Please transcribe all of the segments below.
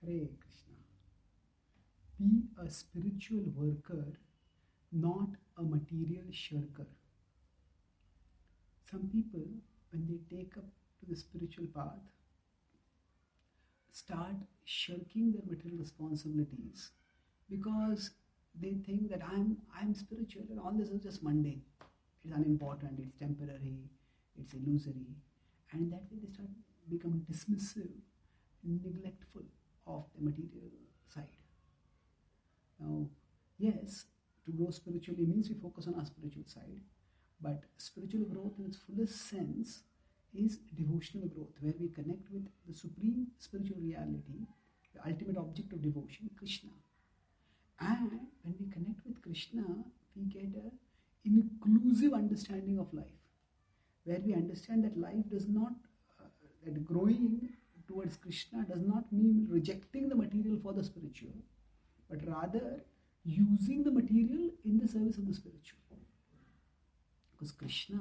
Hare Krishna. Be a spiritual worker, not a material shirker. Some people, when they take up to the spiritual path, start shirking their material responsibilities because they think that I'm spiritual and all this is just mundane. It's unimportant, it's temporary, it's illusory. And that way they start becoming dismissive and neglectful of the material side. Now, yes, to grow spiritually means we focus on our spiritual side, but spiritual growth in its fullest sense is devotional growth, where we connect with the supreme spiritual reality, the ultimate object of devotion, Krishna. And when we connect with Krishna, we get an inclusive understanding of life, where we understand that life does not, that growing towards Krishna does not mean rejecting the material for the spiritual, but rather using the material in the service of the spiritual. Because Krishna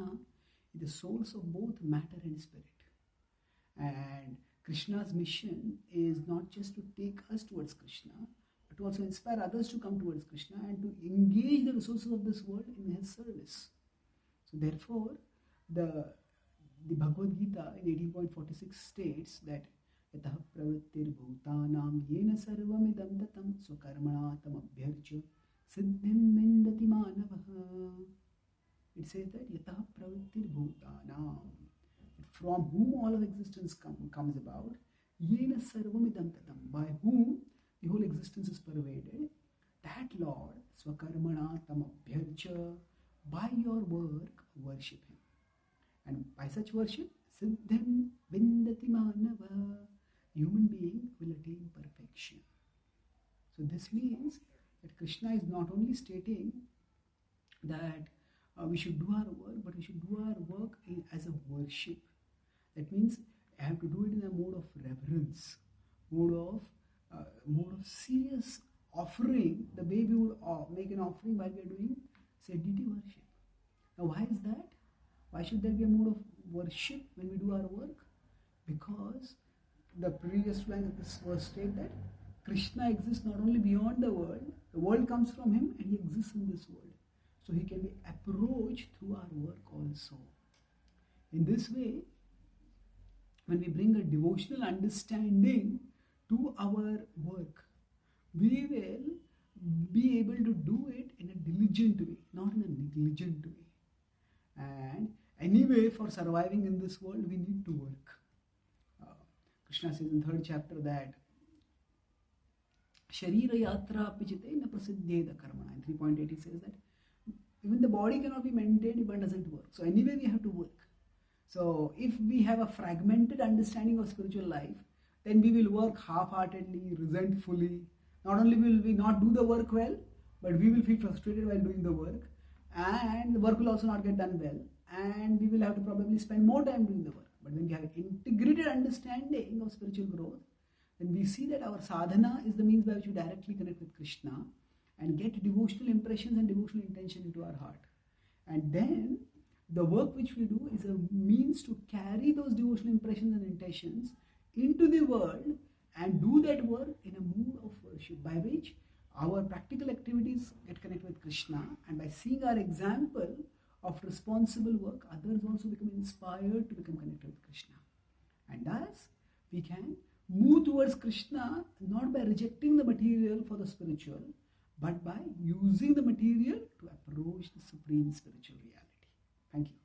is the source of both matter and spirit. And Krishna's mission is not just to take us towards Krishna, but to also inspire others to come towards Krishna and to engage the resources of this world in his service. So therefore, the Bhagavad Gita in 18.46 states that yatah pravrittir bhutanam yena sarvamidam tatam swakarmana tam abhyarcha siddhim vindati manavaha. It says that yatah pravrittir bhutanam, from whom all of existence comes about, yena sarvamidam tatam, by whom the whole existence is pervaded, that Lord, swakarmana tam abhyarcha, by your work worship him. And by such worship, siddhim vindati manava, human being will attain perfection. So this means that Krishna is not only stating that we should do our work, but we should do our work as a worship. That means I have to do it in a mode of reverence, mode of serious offering, the way we would make an offering while we are doing, say, deity worship. Now why is that? Why should there be a mode of worship when we do our work? Because the previous line of this verse states that Krishna exists not only beyond the world comes from him and he exists in this world. So he can be approached through our work also. In this way, when we bring a devotional understanding to our work, we will be able to do it in a diligent way, not in a negligent way. And anyway, for surviving in this world, we need to work. Krishna says in 3rd chapter that Sharira yatra pichite na prasiddheda karmana. In 3.8 he says that even the body cannot be maintained if one doesn't work. So anyway, we have to work. So if we have a fragmented understanding of spiritual life, then we will work half-heartedly, resentfully. Not only will we not do the work well, but we will feel frustrated while doing the work, and the work will also not get done well, and we will have to probably spend more time doing the work. But when we have an integrated understanding of spiritual growth, then we see that our sadhana is the means by which we directly connect with Krishna and get devotional impressions and devotional intention into our heart. And then the work which we do is a means to carry those devotional impressions and intentions into the world and do that work in a mood of worship, by which our practical activities get connected with Krishna, and by seeing our example of responsible work, others also become inspired to become connected with Krishna. And thus, we can move towards Krishna not by rejecting the material for the spiritual, but by using the material to approach the supreme spiritual reality. Thank you.